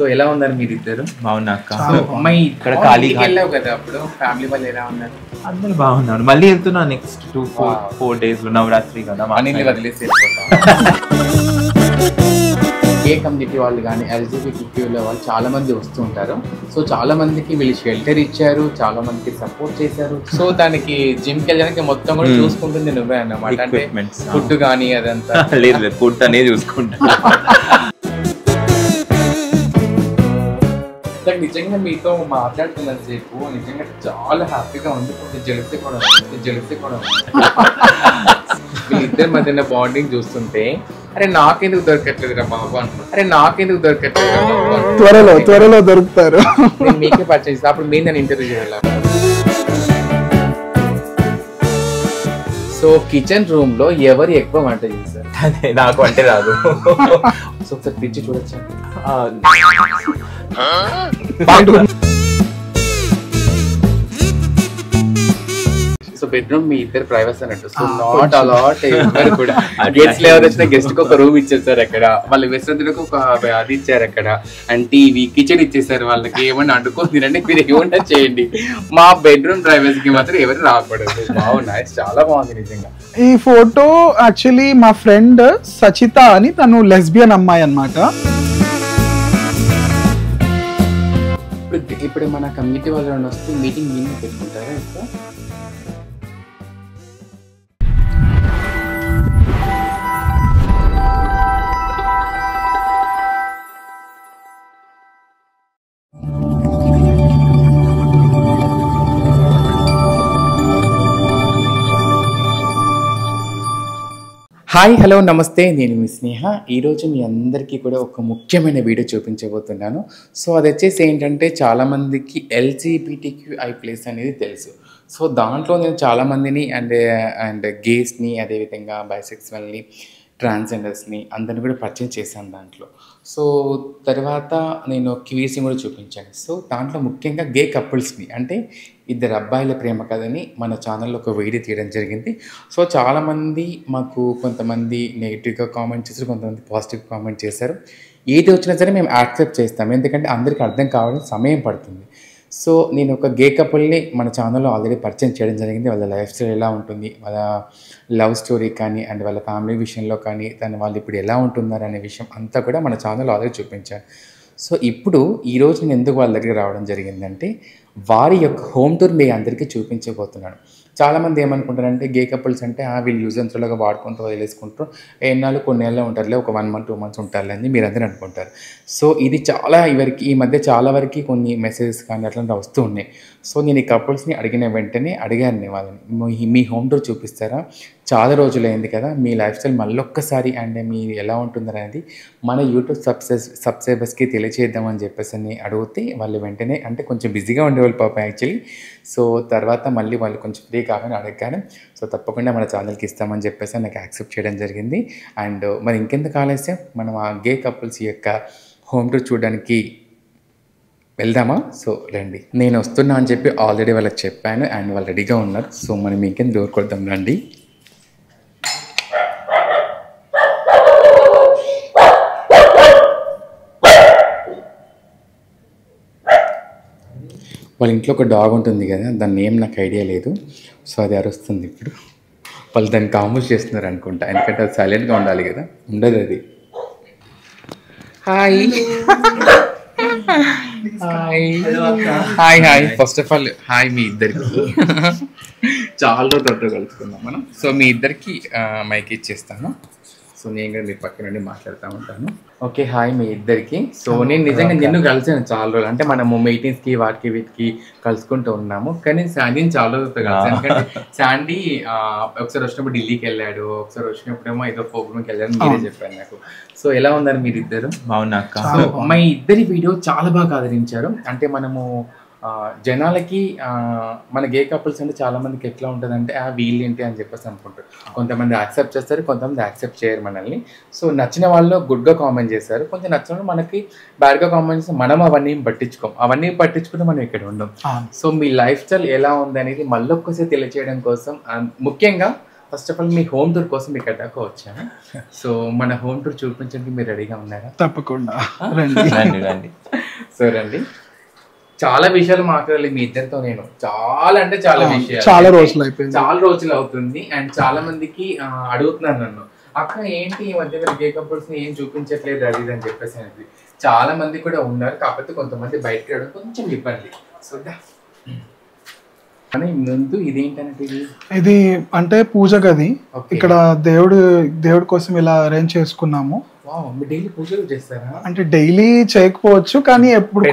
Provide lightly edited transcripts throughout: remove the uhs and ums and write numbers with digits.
So ఎలా ఉన్నారు మీరిద్దరు? బాగున్నా అక్క. అమ్మాయి ఇక్కడ ఖాళీగా వెళ్ళావు కదా అప్పుడు, ఫ్యామిలీ వాళ్ళు ఎలా ఉన్నారు? అందరూ బాగున్నారు. మళ్ళీ వెళ్తున్నా నెక్స్ట్ 4 days నవరాత్రి కదా, అన్ని వదిలేసి ఏ కమ్యూనిటీ వాళ్ళు కానీ ఎల్జీబీటీక్యూలో వాళ్ళు చాలా మంది వస్తూ ఉంటారు. సో చాలా మందికి వీళ్ళు షెల్టర్ ఇచ్చారు, చాలా మందికి సపోర్ట్ చేశారు. సో దానికి జిమ్కి వెళ్ళడానికి మొత్తం కూడా చూసుకుంటుంది నువ్వే అన్నమాట. అంటే ఫుడ్ కానీ అదంతా లేదు, ఫుడ్ అనేది చూసుకుంటా. నిజంగా మీతో మాట్లాడుతున్నంత సేపు నిజంగా చాలా హ్యాపీగా ఉంది. జలిసి కూడా వీళ్ళిద్దరి మధ్యన బాండింగ్ చూస్తుంటే అరే నాకెందుకు దొరకట్లేదురా బాబు త్వరలో దొరుకుతారు. నేను మీకే పరిచయం చేస్తా, అప్పుడు మీరు నన్ను ఇంటర్వ్యూ చేయాలి. సో కిచెన్ రూమ్ లో ఎవరు ఎక్కువ వంట చేస్తారు? నాకు అంటే రాదు. సో ఒకసారి పిచ్చి చూడొచ్చా? సో బెడ్రూమ్ మీ ఇద్దరు ప్రైవసీ అన్నట్టు. సో నాట్ అలాట్ ఎవరు కూడా గెస్ట్లు ఎవరు వచ్చినా గెస్ట్ కి ఒక రూమ్ ఇచ్చేసారు అక్కడ, వాళ్ళ విశ్రాంతులకు ఒక అది ఇచ్చారు అక్కడ, అండ్ టీవీ కిచెన్ ఇచ్చేసారు. వాళ్ళకి ఏమన్నా అడ్డుకొని తినండి, మీరు ఏమన్నా చేయండి, మా బెడ్రూమ్ ప్రైవసీకి మాత్రం ఎవరు రాకూడదు. బాగున్నాయి, చాలా బాగుంది నిజంగా. ఈ ఫోటో యాక్చువల్లీ మా ఫ్రెండ్ సచిత అని, తను లెస్బియన్ అమ్మాయి అన్నమాట. ఇప్పుడు మన కమ్యూనిటీ వాళ్ళు వస్తే మీటింగ్ మీటింగ్ పెట్టుకుంటారా? ఇప్పుడు హాయ్, హలో, నమస్తే. నేను మీ స్నేహ. ఈరోజు మీ అందరికీ కూడా ఒక ముఖ్యమైన వీడియో చూపించబోతున్నాను. సో అది వచ్చేసి ఏంటంటే, చాలామందికి LGBTQI+ అనేది తెలుసు. సో దాంట్లో నేను చాలామందిని అండ్ గేస్ని, అదేవిధంగా బైసెక్సువల్ని, ట్రాన్స్జెండర్స్ని అందరిని కూడా పరిచయం చేశాను దాంట్లో. సో తర్వాత నేను క్వీర్స్ని కూడా చూపించాను. సో దాంట్లో ముఖ్యంగా గే కపుల్స్ని, అంటే ఇద్దరు అబ్బాయిల ప్రేమ కథని మన ఛానల్లో ఒక వీడియో తీయడం జరిగింది. సో చాలామంది మాకు కొంతమంది నెగిటివ్గా కామెంట్ చేశారు, కొంతమంది పాజిటివ్ కామెంట్ చేశారు. ఏది వచ్చినా సరే మేము యాక్సెప్ట్ చేస్తాం, ఎందుకంటే అందరికీ అర్థం కావడం సమయం పడుతుంది. సో నేను ఒక గే కపుల్ని మన ఛానల్లో ఆల్రెడీ పరిచయం చేయడం జరిగింది. వాళ్ళ లైఫ్ స్టైల్ ఎలా ఉంటుంది, వాళ్ళ లవ్ స్టోరీ కానీ, అండ్ వాళ్ళ ఫ్యామిలీ విషయంలో కానీ, వాళ్ళు ఇప్పుడు ఎలా ఉంటున్నారు అనే విషయం అంతా కూడా మన ఛానల్లో ఆల్రెడీ చూపించాను. సో ఇప్పుడు ఈరోజు నేను ఎందుకు వాళ్ళ దగ్గర రావడం జరిగిందంటే, వారి యొక్క హోమ్ టూర్ మీ అందరికీ చూపించబోతున్నాను. చాలామంది ఏమనుకుంటారంటే, గే కపుల్స్ అంటే వీళ్ళు యూజ్ అండ్ త్రోగా వాడుకుంటూ వదిలేసుకుంటారు, ఎన్నాళ్ళు కొన్ని ఏళ్ళు ఉంటారులే, ఒక 1 month 2 months ఉంటారులే అని మీరు అందరూ అనుకుంటారు. సో ఇది చాలా ఈ మధ్య చాలా వరకు కొన్ని మెసేజెస్ కానీ అట్లా వస్తూ ఉన్నాయి. సో నేను ఈ కపుల్స్ని అడిగిన వెంటనే అడిగాను వాళ్ళని, మీ హోమ్ టూర్ చూపిస్తారా, చాలా రోజులైంది కదా, మీ లైఫ్ స్టైల్ మళ్ళొక్కసారి అండ్ మీ ఎలా ఉంటుందనేది మన యూట్యూబ్ సబ్స్క్రైబర్స్కి తెలియజేద్దామని చెప్పేసి అని అడిగితే వాళ్ళు వెంటనే, అంటే కొంచెం బిజీగా ఉండేవాళ్ళు పాపం యాక్చువల్లీ. సో తర్వాత మళ్ళీ వాళ్ళు కొంచెం ఫ్రీ కాగానే అడగాను. సో తప్పకుండా మన ఛానల్కి ఇస్తామని చెప్పేసి నాకు యాక్సెప్ట్ చేయడం జరిగింది. అండ్ మరి ఇంకెందుకు ఆలస్యం, మనం ఆ గే కపుల్స్ యొక్క హోమ్ టూర్ చూడడానికి వెళ్దామా? సో రండి, నేను వస్తున్నా అని చెప్పి ఆల్రెడీ వాళ్ళకి చెప్పాను అండ్ వాళ్ళు రెడీగా ఉన్నారు. సో మనం ఇంకెందుకు డోర్ కొడదాం, రండి. వాళ్ళ ఇంట్లో ఒక డాగ్ ఉంటుంది కదా, దాని నేమ్ నాకు ఐడియా లేదు. సో అది అరుస్తుంది ఇప్పుడు. వాళ్ళు దాన్ని కాంబోజ్ చేస్తున్నారు అనుకుంటా, ఎందుకంటే అది సైలెంట్గా ఉండాలి కదా, ఉండదు అది. Hi hi hi hi first of all hi మీ ఇద్దరికి. చాలా రోజులతో కలుసుకున్నాం మనం. సో మీ ఇద్దరికి మైక్ ఇచ్చేస్తాను. సో నేను కూడా మీ పక్క నుండి మాట్లాడుతూ ఉంటాను. ఓకే, హాయ్ మీ ఇద్దరికి. సో నేను నిజంగా నిన్ను కలిసాను చాలా రోజులు, అంటే మనము మీటింగ్స్కి వాటికి వీటికి కలుసుకుంటూ ఉన్నాము. కానీ శాండీని చాలా రోజులతో కలిసాను, ఎందుకంటే శాండీ ఒకసారి వచ్చినప్పుడు ఢిల్లీకి వెళ్ళాడు, ఒకసారి వచ్చినప్పుడేమో ఏదో ప్రోగ్రామ్కి వెళ్ళాడు, మీరే చెప్పారు నాకు. సో ఎలా ఉన్నారు మీరు ఇద్దరు? బాగున్నా. మా ఇద్దరి వీడియో చాలా బాగా ఆదరించారు. అంటే మనము జనాలకి మన గే కపుల్స్ అంటే చాలా మందికి ఎట్లా ఉంటుంది అంటే వీళ్ళేంటి అని చెప్పేసి అనుకుంటారు. కొంతమంది యాక్సెప్ట్ చేస్తారు, కొంతమంది యాక్సెప్ట్ చేయరు మనల్ని. సో నచ్చిన వాళ్ళు గుడ్గా కామెంట్ చేస్తారు, కొంచెం నచ్చిన వాళ్ళు మనకి బ్యాడ్గా కామెంట్ చేస్తే మనం అవన్నీ పట్టించుకుంటే మనం ఇక్కడ ఉండం. సో మీ లైఫ్ స్టైల్ ఎలా ఉంది అనేది మళ్ళీ ఒక్కసారి తెలియజేయడం కోసం, ముఖ్యంగా first of all me home tour కోసం ఇక్కడ దాకా వచ్చాను. సో మన హోమ్ టూర్ చూపించడానికి మీరు రెడీగా ఉన్నారా? తప్పకుండా. సో రండి, చాలా విషయాలు మాట్లాడాలి మీ ఇద్దరితో నేను, చాలా అంటే చాలా విషయాలు, చాలా రోజులు అయిపోయింది, చాలా రోజులు అవుతుంది. అండ్ చాలా మందికి అడుగుతున్నారు నన్ను, అక్క ఏంటి ఈ మధ్య మీరు గే కపుల్స్ ని ఏం చూపించట్లేదు అది ఇది అని చెప్పేసి అనేది. చాలా మంది కూడా ఉన్నారు, కాకపోతే కొంతమంది బయటకు రావడం కొంచెం ఇబ్బంది. సో కానీ ముందు ఇదేంటంటే ఇది అంటే పూజ గది. ఇక్కడ దేవుడి కోసం ఇలా అరేంజ్ చేసుకున్నాము. డైలీ పూజలు చేస్తారా? అంటే డైలీ చేయకపోవచ్చు, కానీ ఎప్పుడు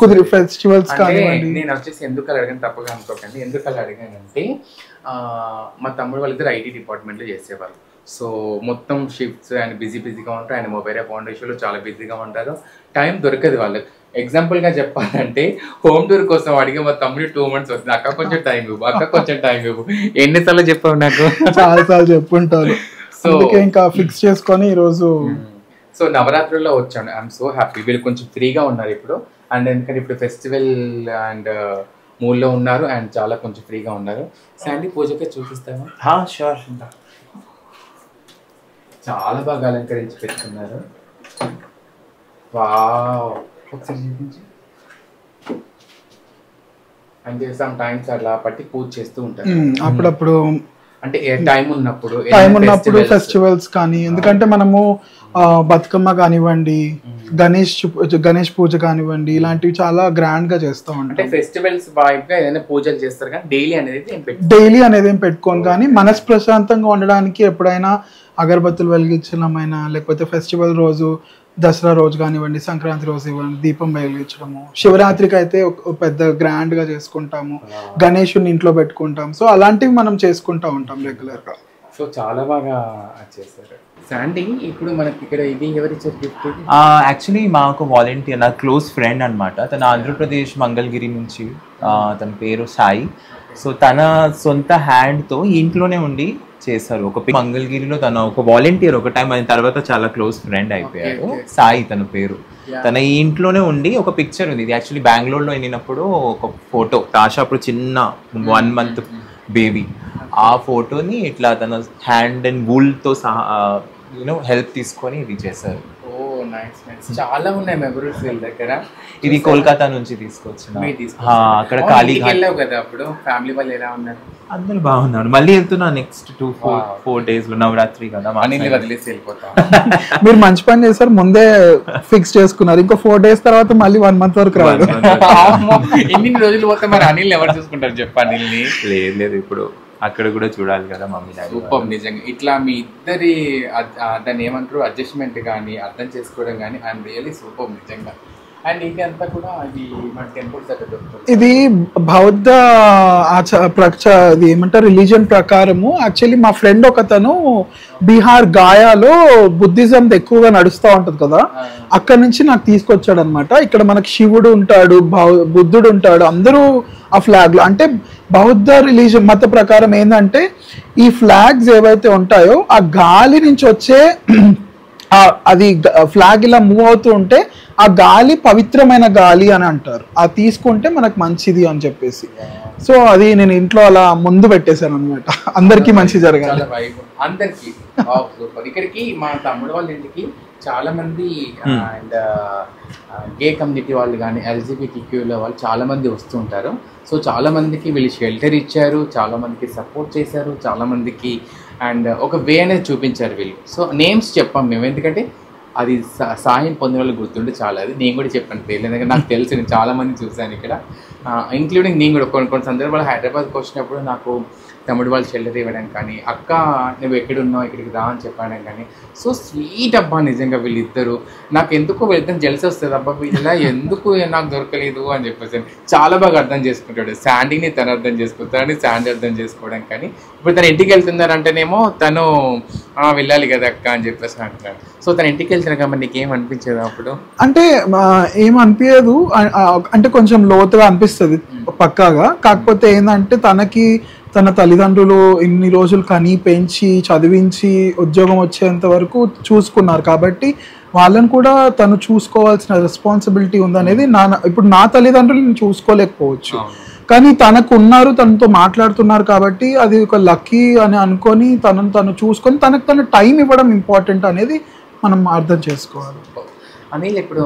కుదిరి ఫెస్టివల్స్ కానివ్వండి. నేను వచ్చేసి ఎందుకు అలా అడిగాను, తప్పగా అనుకోకండి. ఎందుకు అలా అడిగానంటే మా తమ్ముడు వాళ్ళిద్దరు ఐటీ డిపార్ట్మెంట్లో చేసేవాళ్ళు. సో మొత్తం షిఫ్ట్స్ ఆయన బిజీగా ఉంటారు, ఆయన మొబైల్ ఫౌండేషన్లో చాలా బిజీగా ఉంటారు, టైం దొరకదు వాళ్ళకి. ఎగ్జాంపుల్గా చెప్పాలంటే హోమ్ టూర్ కోసం అడిగి మా తమ్ముడు 2 months వస్తుంది, అక్క కొంచెం టైం ఇవ్వు, అక్క కొంచెం టైం ఇవ్వు. ఎన్నిసార్లు చెప్పావు నాకు? చాలాసార్లు చెప్పుంటారు. సో ఇంకా ఫిక్స్ చేసుకొని ఈరోజు సో నవరాత్రుల్లో వచ్చాను. I'm so happy. వీళ్ళు కొంచెం ఫ్రీగా ఉన్నారు ఇప్పుడు, అండ్ ఎందుకంటే ఇప్పుడు ఫెస్టివల్ అండ్ మూడ్లో ఉన్నారు, అండ్ చాలా కొంచెం ఫ్రీగా ఉన్నారు. శాండీ పూజకే చూపిస్తాను. షూర్. చాలా బాగా అలంకరించి పెట్టుకున్నారు. వావ్, ఒకసారి చూపించి. అంటే సమ్ టైమ్స్ అలా పట్టి పూజ చేస్తూ ఉంటారు అప్పుడప్పుడు, అంటే టైం ఉన్నప్పుడు ఫెస్టివల్స్ కానీ. ఎందుకంటే మనము బతుకమ్మ కానివ్వండి, గణేష్ పూజ కానివ్వండి, ఇలాంటివి చాలా గ్రాండ్ గా చేస్తూ ఉంటాం. అంటే ఫెస్టివల్స్ బాగా ఏదైనా పూజలు చేస్తారు కానీ డైలీ అనేది ఏం పెట్టుకోను. కానీ మనసు ప్రశాంతంగా ఉండడానికి ఎప్పుడైనా అగరబత్తులు వెలిగించడమైనా, లేకపోతే ఫెస్టివల్ రోజు, దసరా రోజు కానివ్వండి, సంక్రాంతి రోజు ఇవ్వండి, దీపం వెలిగించడము, శివరాత్రికి అయితే పెద్ద గ్రాండ్ గా చేసుకుంటాము, గణేషుని ఇంట్లో పెట్టుకుంటాం. సో అలాంటివి మనం చేసుకుంటా ఉంటాం రెగ్యులర్ గా. సో చాలా బాగా చేశారు. శాండీ, ఇప్పుడు మనకి ఇక్కడ ఇది ఎవరిచ్చారు గిఫ్ట్? యాక్చువల్లీ మాకు వాలంటీర్, నా క్లోజ్ ఫ్రెండ్ అనమాట. తన ఆంధ్రప్రదేశ్ మంగళగిరి నుంచి, తన పేరు సాయి. సో తన సొంత హ్యాండ్తో ఇంట్లోనే ఉండి చేశారు. ఒక మంగళగిరిలో తన ఒక వాలంటీర్ ఒక టైం, అయిన తర్వాత చాలా క్లోజ్ ఫ్రెండ్ అయిపోయారు. సాయి తన పేరు. తన ఈ ఇంట్లోనే ఉండి ఒక పిక్చర్ ఉంది. ఇది యాక్చువల్లీ బెంగళూరులో వెళ్ళినప్పుడు ఒక ఫోటో, తాషా అప్పుడు చిన్న 1 month బేబీ, ఆ ఫోటోని ఇట్లా తన హ్యాండ్ అండ్ వూల్తో సహా హెల్ప్ తీసుకొని ఇది చేశారు. చాలా ఉన్నాయి మెమరీస్ వీళ్ళ దగ్గర. ఇది కోల్కతా నుంచి తీసుకొచ్చిన. అక్కడ ఖాళీగా కదా అప్పుడు ఫ్యామిలీ వాళ్ళు ఎలా ఉన్నారు? అందరూ బాగున్నారు. మళ్ళీ వెళ్తున్నా నెక్స్ట్ 4 days లో, నవరాత్రి కదా, అనిల్ వదిలేసి వెళ్ళిపోతాం. మీరు మంచి పని చేశారు, ముందే ఫిక్స్ చేసుకున్నారు. ఇంకో 4 days తర్వాత మళ్ళీ 1 month వరకు రాదు. ఎన్ని రోజులు పోతే మరి అనిల్ ఎవరు చూసుకుంటారు చెప్పు? అనిల్ని లేదు, ఇప్పుడు అక్కడ కూడా చూడాలి కదా మమ్మీ డాడీ. సూపర్, నిజంగా ఇట్లా మీ ఇద్దరి దాన్ని ఏమంటారు అడ్జస్ట్మెంట్ కానీ అర్థం చేసుకోవడం కానీ ఐఎమ్ రియల్లీ సూపర్ నిజంగా. అండ్ ఇది అంతా కూడా అది మన టెంపుల్స్ అక్కడ దొరుకుతుంది. ఇది బౌద్ధ ఇది ఏమంటారు రిలీజియన్ ప్రకారము. యాక్చువల్లీ మా ఫ్రెండ్ ఒకతను బీహార్ గాయాలో బుద్ధిజం ఎక్కువగా నడుస్తూ ఉంటది కదా, అక్కడ నుంచి నాకు తీసుకొచ్చాడు అనమాట. ఇక్కడ మనకి శివుడు ఉంటాడు, బుద్ధుడు ఉంటాడు, అందరూ ఆ ఫ్లాగ్ లో. అంటే బౌద్ధ రిలీజియన్ మత ప్రకారం ఏంటంటే ఈ ఫ్లాగ్స్ ఏవైతే ఉంటాయో ఆ గాలి నుంచి వచ్చే అది ఫ్లాగ్ ఇలా మూవ్ అవుతూ ఉంటే ఆ గాలి పవిత్రమైన గాలి అని అంటారు. అది తీసుకుంటే మనకు మంచిది అని చెప్పేసి. సో అది నేను ఇంట్లో అలా ముందు పెట్టేశాను అనమాట, అందరికి మంచి జరగాలి. అందరికి ఇక్కడికి మా తమ్ముడు వాళ్ళ ఇంటికి చాలా మంది అండ్ గే కమ్యూనిటీ వాళ్ళు కానీ LGBTQ వాళ్ళు చాలా మంది వస్తుంటారు. సో చాలా మందికి వీళ్ళు షెల్టర్ ఇచ్చారు, చాలా మందికి సపోర్ట్ చేశారు, చాలా మందికి అండ్ ఒక వే అనేది చూపించారు వీళ్ళు. సో నేమ్స్ చెప్పాం మేము, ఎందుకంటే అది సాయం పొందిన వాళ్ళు గుర్తుంటే చాలా. అది నేను కూడా చెప్పాను పేర్లు, ఎందుకంటే నాకు తెలుసు, నేను చాలా మంది చూశాను ఇక్కడ, ఇంక్లూడింగ్ నేను కూడా. కొన్ని సందర్భాలు హైదరాబాద్కి వచ్చినప్పుడు నాకు తమ్ముడు వాళ్ళు షెల్టర్ ఇవ్వడం కానీ, అక్క నువ్వు ఎక్కడున్నావు ఇక్కడికి రా అని చెప్పడం కానీ. సో స్వీట్ అబ్బా నిజంగా వీళ్ళిద్దరు. నాకు ఎందుకు వీళ్ళిద్దరు జెల్స్ వస్తుంది, అబ్బా వీళ్ళ ఎందుకు నాకు దొరకలేదు అని చెప్పేసి. చాలా బాగా అర్థం చేసుకుంటాడు. శాండీని తను అర్థం చేసుకుంటాడని శాండీ అర్థం చేసుకోవడం కానీ. ఇప్పుడు తన ఇంటికి వెళ్తున్నారంటేనేమో తను వెళ్ళాలి కదా అక్క అని చెప్పేసి అంటున్నాడు. సో తన ఇంటికి వెళ్తున్నా కాబట్టి నీకు ఏం అనిపించదు అప్పుడు? అంటే ఏం అనిపించదు, అంటే కొంచెం లోతుగా అనిపిస్తుంది పక్కాగా. కాకపోతే ఏంటంటే తన తల్లిదండ్రులు ఇన్ని రోజులు కని పెంచి చదివించి ఉద్యోగం వచ్చేంత వరకు చూసుకున్నారు కాబట్టి వాళ్ళని కూడా తను చూసుకోవాల్సిన రెస్పాన్సిబిలిటీ ఉందనేది ఇప్పుడు నా తల్లిదండ్రులు నేను చూసుకోలేకపోవచ్చు, కానీ తనకు ఉన్నారు, తనతో మాట్లాడుతున్నారు కాబట్టి అది ఒక లక్కీ అని అనుకొని తను చూసుకొని తనకు టైం ఇవ్వడం ఇంపార్టెంట్ అనేది మనం అర్థం చేసుకోవాలి. అనిల్ ఇప్పుడు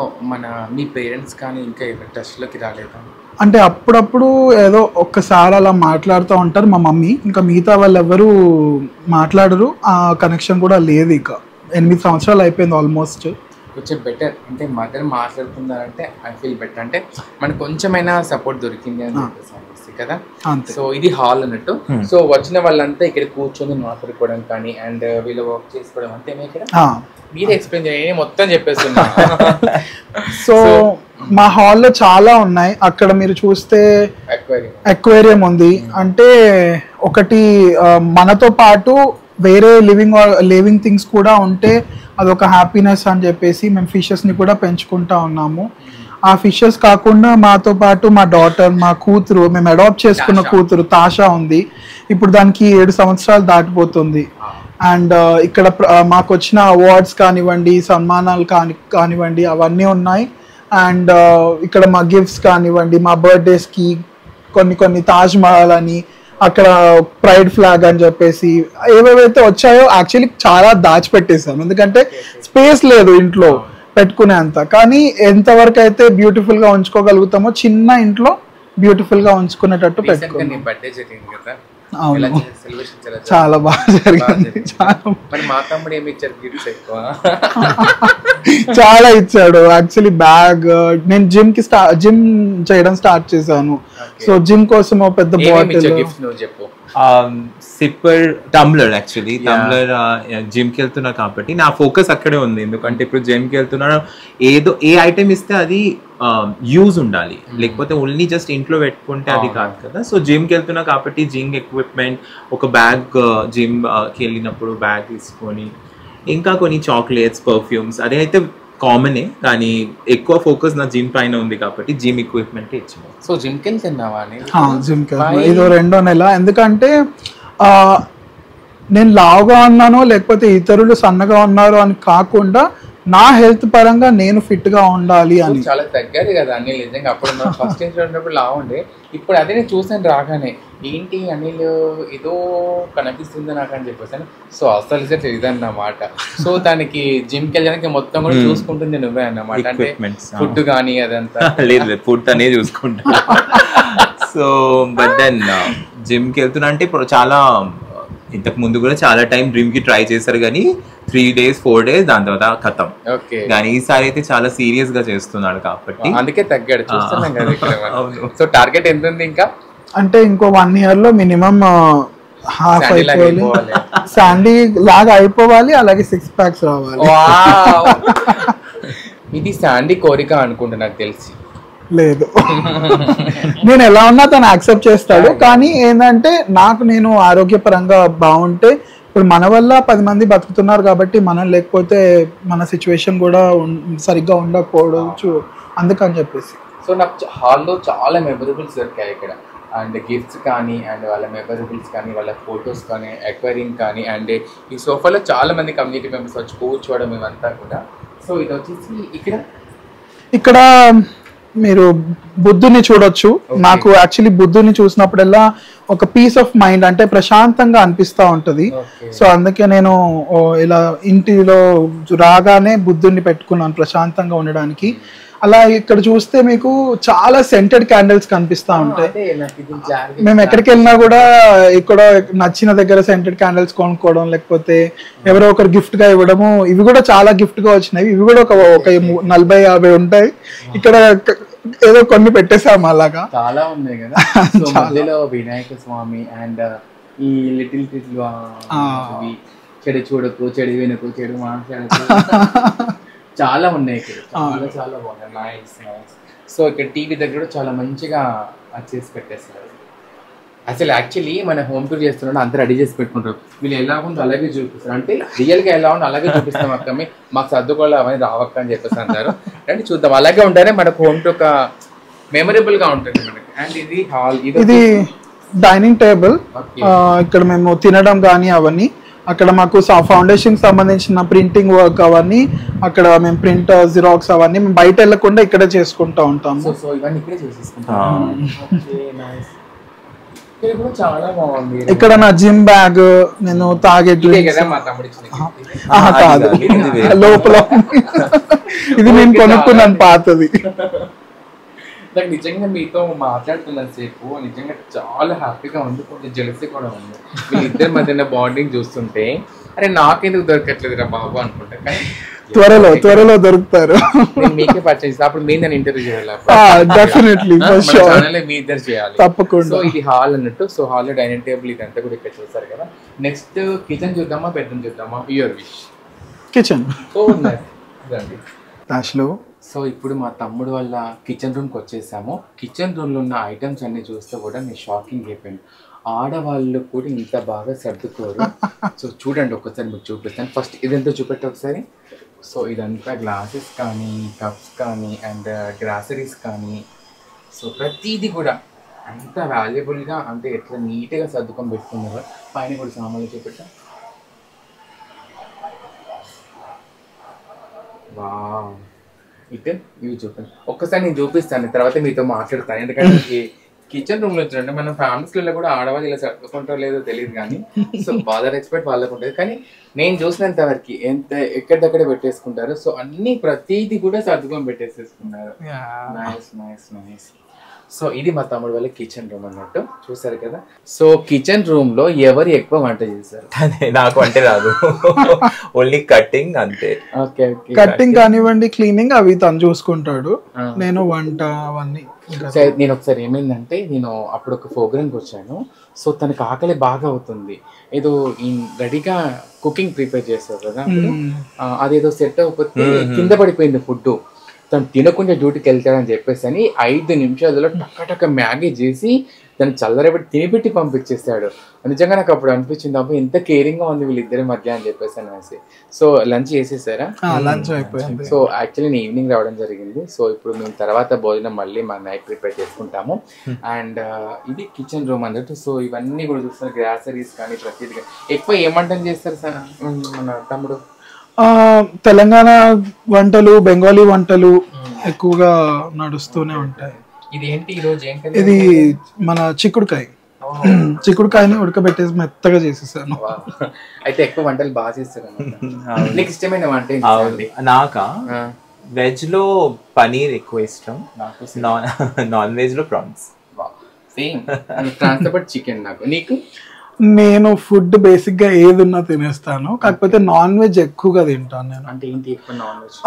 మీ పేరెంట్స్ కానీ ఇంకా ఎవరి టచ్లోకి రాలేదా? అంటే అప్పుడప్పుడు ఏదో ఒక్కసారి అలా మాట్లాడుతూ ఉంటారు మా మమ్మీ, ఇంకా మిగతా వాళ్ళు ఎవరు మాట్లాడరు. ఆ కనెక్షన్ కూడా లేదు. ఇక 8 సంవత్సరాలు అయిపోయింది ఆల్మోస్ట్. కొంచెం బెటర్ అంటే మదర్ మాట్లాడుతున్నారంటే ఐ ఫీల్ బెటర్, అంటే మనకు కొంచెమైనా సపోర్ట్ దొరికింది అని చెప్పేసి కదా. సో ఇది హాల్ అన్నట్టు. సో వచ్చిన వాళ్ళంతా ఇక్కడ కూర్చొని మాట్లాడుకోవడం కానీ అండ్ వీళ్ళు వర్క్ చేసుకోవడం అంతేనే ఇక్కడ. మీరే ఎక్స్ప్లెయిన్ చేయండి, మొత్తం చెప్పేస్తున్నా. సో మా హాల్లో చాలా ఉన్నాయి. అక్కడ మీరు చూస్తే అక్వేరియం ఉంది. అంటే ఒకటి మనతో పాటు వేరే లివింగ్ థింగ్స్ కూడా ఉంటే అదొక హ్యాపీనెస్ అని చెప్పేసి మేము ఫిషెస్ని కూడా పెంచుకుంటా ఉన్నాము. ఆ ఫిషెస్ కాకుండా మాతో పాటు మా డాటర్, మా కూతురు, మేము అడాప్ట్ చేసుకున్న కూతురు తాషా ఉంది. ఇప్పుడు దానికి 7 సంవత్సరాలు దాటిపోతుంది. అండ్ ఇక్కడ మాకు వచ్చిన అవార్డ్స్ కానివ్వండి, సన్మానాలు కానివ్వండి అవన్నీ ఉన్నాయి. అండ్ ఇక్కడ మా గిఫ్ట్స్ కానివ్వండి, మా బర్త్డేస్కి కొన్ని తాజ్ మహల్ అని, అక్కడ ప్రైడ్ ఫ్లాగ్ అని చెప్పేసి ఏవేవైతే వచ్చాయో యాక్చువల్లీ చాలా దాచిపెట్టేసాం, ఎందుకంటే స్పేస్ లేదు ఇంట్లో పెట్టుకునే అంత. కానీ ఎంతవరకు అయితే బ్యూటిఫుల్ గా ఉంచుకోగలుగుతామో చిన్న ఇంట్లో బ్యూటిఫుల్ గా ఉంచుకునేటట్టు పెట్టుకున్నాం. అవును, చాలా బాగా జరిగింది. చాలా ఇచ్చాడు యాక్చువల్లీ బ్యాగ్. నేను జిమ్ చేయడం స్టార్ట్ చేశాను. సో జిమ్ కోసం ఒక పెద్ద bottle, sipper, tumbler. Actually tumbler జిమ్కి వెళ్తున్నా కాబట్టి నా ఫోకస్ అక్కడే ఉంది. ఎందుకంటే ఇప్పుడు జిమ్కి వెళ్తున్నా, ఏ ఐటెం ఇస్తే అది యూజ్ ఉండాలి, లేకపోతే ఓన్లీ జస్ట్ ఇంట్లో పెట్టుకుంటే అది కాదు కదా. సో జిమ్కి వెళ్తున్నా కాబట్టి జిమ్ ఎక్విప్మెంట్, ఒక బ్యాగ్, జిమ్కి వెళ్ళినప్పుడు బ్యాగ్ తీసుకొని, ఇంకా కొన్ని చాక్లెట్స్, పర్ఫ్యూమ్స్, అదైతే కామనే. కానీ ఎక్కువ ఫోకస్ నా జిమ్ పైన ఉంది కాబట్టి జిమ్ ఎక్విప్మెంట్ ఇచ్చాను. సో జిమ్కి వెళ్తున్నావా? జిమ్కి ఇదో 2వ నెల. ఎందుకంటే నేను లావుగా ఉన్నానో లేకపోతే ఇతరులు సన్నగా ఉన్నారు అని కాకుండా నా హెల్త్ పరంగా నేను ఫిట్ గా ఉండాలి అని. చాలా తగ్గారు కదా అనిల్, నిజంగా. అప్పుడు ఫస్ట్ ఇంట్లో ఉన్నప్పుడు లావు ఉండే, ఇప్పుడు అదే నేను చూసాను రాగానే, ఏంటి అనిల్ ఏదో కనిపిస్తుంది నాకు అని చెప్పేసాను. సో అసలు తెలియదన్నమాట. సో దానికి జిమ్కి వెళ్ళడానికి మొత్తం కూడా చూసుకుంటుంది నువ్వే అన్నమాట. అంటే ఫుడ్ కానీ అదంతా లేదు, ఫుడ్ అనేది చూసుకుంటా. సో బట్ దెన్ జిమ్కి వెళ్తున్నా అంటే ఇప్పుడు చాలా, ఇంతకు ముందు కూడా చాలా టైం డ్రీమ్ కి ట్రై చేశారు కానీ 3 days 4 days దాని తర్వాత ఖతం. కానీ ఈసారి అయితే చాలా సీరియస్ గా చేస్తున్నాడు కాబట్టి అందుకే తగ్గాడు. చూస్తున్నాం కదా. సో టార్గెట్ ఎంత ఉంది ఇంకా? అంటే ఇంకో 1 year లో మినిమం హాఫ్ అయిపోవాలి, శాండీ లాగా అయిపోవాలి, అలాగే 6 packs రావాలి. ఇది శాండీ కోరిక అనుకుంటా నాకు తెలిసి. లేదు, నేను ఎలా ఉన్నా తను యాక్సెప్ట్ చేస్తాడు. కానీ ఏంటంటే నేను ఆరోగ్యపరంగా బాగుంటే, ఇప్పుడు మన వల్ల 10 మంది బతుకుతున్నారు కాబట్టి మనం లేకపోతే మన సిచ్యువేషన్ కూడా సరిగ్గా ఉండకపోవచ్చు, అందుకని చెప్పేసి. సో నాకు హాల్లో చాలా మెమరబుల్స్ దొరికాయి ఇక్కడ. అండ్ గిఫ్ట్స్ కానీ, అండ్ వాళ్ళ మెమరబుల్స్ కానీ, వాళ్ళ ఫొటోస్ కానీ, అక్వేరియం కానీ, అండ్ ఈ సోఫాలో చాలా మంది కమ్యూనిటీ మెంబర్స్ వచ్చి కూర్చోవడం ఇవంతా కూడా. సో ఇది వచ్చేసి ఇక్కడ మీరు బుద్ధుని చూడొచ్చు. నాకు యాక్చువల్లీ బుద్ధుని చూసినప్పుడల్లా ఒక పీస్ ఆఫ్ మైండ్, అంటే ప్రశాంతంగా అనిపిస్తూ ఉంటుంది. సో అందుకే నేను ఇలా ఇంటిలో రాగానే బుద్ధుని పెట్టుకున్నాను ప్రశాంతంగా ఉండడానికి. అలా ఇక్కడ చూస్తే మీకు చాలా సెంటెడ్ క్యాండిల్స్ కనిపిస్తూ ఉంటాయి. మేము ఎక్కడికి వెళ్ళినా కూడా ఇక్కడ నచ్చిన దగ్గర సెంటెడ్ క్యాండిల్స్ కొనుక్కోవడం, లేకపోతే ఎవరో ఒకరు గిఫ్ట్ గా ఇవ్వడము. ఇవి కూడా చాలా గిఫ్ట్ గా వచ్చినాయి. ఇవి కూడా ఒక 40-50 ఉంటాయి. ఇక్కడ ఏదో కొన్ని పెట్టేసాము, అలాగా చాలా ఉన్నాయి కదా. మధ్యలో వినాయక స్వామి అండ్ ఈ లిటిల్ చెడు చూడకు, చెడు వినకు, చెడు మాట్లాడకు, చాలా ఉన్నాయి ఇక్కడ. చాలా బాగున్నాయి. నైస్. సో ఇక్కడ టీవీ దగ్గర చాలా మంచిగా చేసి పెట్టేస్తారు. అసలు యాక్చువల్లీ మన హోమ్ టూర్ చేస్తున్నాడు, అంతా రెడీ చేసి పెట్టుకుంటారు. వీళ్ళు ఎలా ఉందో అలాగే చూపిస్తారు. అంటే రియల్గా ఎలా ఉందో అలాగే చూపిస్తాం అక్క, మాకు సర్దుకోవాలి అవన్నీ రావక్క అని చెప్పేసి అంటారు. అంటే చూద్దాం, అలాగే ఉంటేనే మనకు హోమ్ టూర్ ఒక మెమరబుల్ గా ఉంటుంది మనకి. అండ్ ఇది హాల్, ఇది డైనింగ్ టేబుల్. ఇక్కడ మేము తినడం కానీ అవన్నీ, అక్కడ మాకు ఫౌండేషన్ సంబంధించిన ప్రింటింగ్ వర్క్ అవన్నీ, అక్కడ మేము ప్రింట్ జిరాక్స్ అవన్నీ మేము బయట వెళ్ళకుండా ఇక్కడే చేసుకుంటూ ఉంటాము. సో ఇవన్నీ ఇక్కడే చేసేసుకుంటాం. ఇక్కడ కూడా చాలా బాగుంది. ఇక్కడ నా జిమ్ బ్యాగ్, నేను తాగే ఇదే drinks. కదా మా తమ్ముడు ఇచ్చిన gift. కాదు, ఇది వేరే. లోపల ఇది నేను కొనుక్కున్నాను పాతది. నాకు నిజంగా మీతో మాట్లాడుతున్న సేపు నిజంగా చాలా హ్యాపీగా ఉంది, కొంచెం జెలసీ కూడా ఉంది. వీళ్ళిద్దరి మధ్యన బాండింగ్ చూస్తుంటే అరే నాకెందుకు దొరకట్లేదురా బాబు అనుకుంటా. కానీ త్వరలో దొరుకుతారు. నేను మీకే పరిచయం చేస్తా, అప్పుడు మీరు నన్ను ఇంటర్వ్యూ చేయాలి. డెఫినెట్లీ మీ ఇద్దరు చేయాలి తప్పకుండా. సో ఇది హాల్ అన్నట్టు. సో హాల్ డైనింగ్ టేబుల్ ఇదంతా కూడా ఇక్కడ చూస్తారు కదా. నెక్స్ట్ కిచెన్ చూద్దామా బెడ్రూమ్ చూద్దామా, యువర్ విష్. కిచెన్ సో దాష్లో. సో ఇప్పుడు మా తమ్ముడు వాళ్ళ కిచెన్ రూమ్కి వచ్చేసాము. కిచెన్ రూమ్లో ఉన్న ఐటమ్స్ అన్ని చూస్తే కూడా నేను షాకింగ్ అయిపోయాను. ఆడవాళ్ళు కూడా ఇంత బాగా సర్దుకోరు. సో చూడండి ఒకసారి మీకు చూపిస్తాను. ఫస్ట్ ఇదంతా చూపెట్టి ఒకసారి. సో ఇదంతా గ్లాసెస్ కానీ కప్స్ కానీ అండ్ గ్రాసరీస్ కానీ, సో ప్రతిదీ కూడా అంత వాల్యుబుల్గా అంటే ఎట్లా నీట్గా సర్దుకొని పెట్టుకున్నారు. పైన కూడా సామాన్లు చూపెట్టా. వావ్, ఇటు ఇవి చూపండి ఒక్కసారి. నేను చూపిస్తాను తర్వాత మీతో మాట్లాడతాను. ఎందుకంటే కిచెన్ రూమ్ లో వచ్చినట్టు మనం ఫ్యామిలీస్లో కూడా ఆడవాళ్ళు ఇలా సర్దుకుంటారో లేదో తెలియదు కానీ, సో వాళ్ళ రెస్పెక్ట్ వాళ్ళకు ఉంటుంది. కానీ నేను చూసినంత వరకు ఎక్కడిదక్కడే పెట్టేసుకుంటారు. సో అన్ని ప్రతిదీ కూడా సర్దుకొని పెట్టేసేసుకున్నారు. Nice nice nice. సో ఇది మా తమ్ముడు వాళ్ళ కిచెన్ రూమ్ అన్నట్టు చూసారు కదా. సో కిచెన్ రూమ్ లో ఎవరు ఎక్కువ వంట చేశారు? నాకు అంటే రాదు, ఓన్లీ కటింగ్ అంతే. ఓకే కటింగ్ కానివ్వండి, క్లీనింగ్ అవి తను చూసుకుంటాడు. నేను వంట అవన్నీ. నేను ఒకసారి ఏమైందంటే నేను అప్పుడు ఒక ప్రోగ్రామ్కి వచ్చాను. సో తనకు ఆకలి బాగా అవుతుంది. ఏదో రెడీగా కుకింగ్ ప్రిపేర్ చేస్తారు కదా, అదేదో సెట్ అవ్వకపోతే కింద పడిపోయింది ఫుడ్. తను తినకుండా డ్యూటీకి వెళ్తాడని చెప్పేసి అని 5 నిమిషాలలో టక్క మ్యాగీ చేసి తను చల్లరబెట్టి తినిపెట్టి పంపించేస్తాడు. నిజంగా నాకు అప్పుడు అనిపించింది అబ్బా ఎంత కేరింగ్ గా ఉంది వీళ్ళిద్దరి మధ్య అని చెప్పేసి అనేసి. సో లంచ్ చేసేసారా? లంచ్ అయిపోయింది. సో యాక్చువల్లీ నేను ఈవినింగ్ రావడం జరిగింది. సో ఇప్పుడు మేము తర్వాత భోజనం మళ్ళీ మా నైట్ ప్రిపేర్ చేసుకుంటాము. అండ్ ఇది కిచెన్ రూమ్ అన్నట్టు. సో ఇవన్నీ కూడా చూస్తున్నారు, గ్రాసరీస్ కానీ ప్రతిదీ. ఎక్కువ ఏమంటం చేస్తారు సార్ మన తమ్ముడు? తెలంగాణ వంటలు, బెంగాలీ వంటలు ఎక్కువగా నడుస్తూనే ఉంటాయి. ఇది ఏంటి ఈ రోజు? ఇది మన చిక్కుడుకాయని ఉడకబెట్టేసి మెత్తగా చేసేసాను. అయితే ఎక్కువ వంటలు బాగా చేస్తారు. నీకు ఇష్టమైన వంట? నాకా వెజ్ లో పనీర్ ఎక్కువ ఇష్టం, నాన్ వెజ్ లో prawns. Same prawns but chicken. నీకు? నేను ఫుడ్ బేసిక్ గా ఏది ఉన్నా తినేస్తాను, కాకపోతే నాన్ వెజ్ ఎక్కువగా తింటాను నేను. అంటే ఏంటి ఎక్కువ non veg?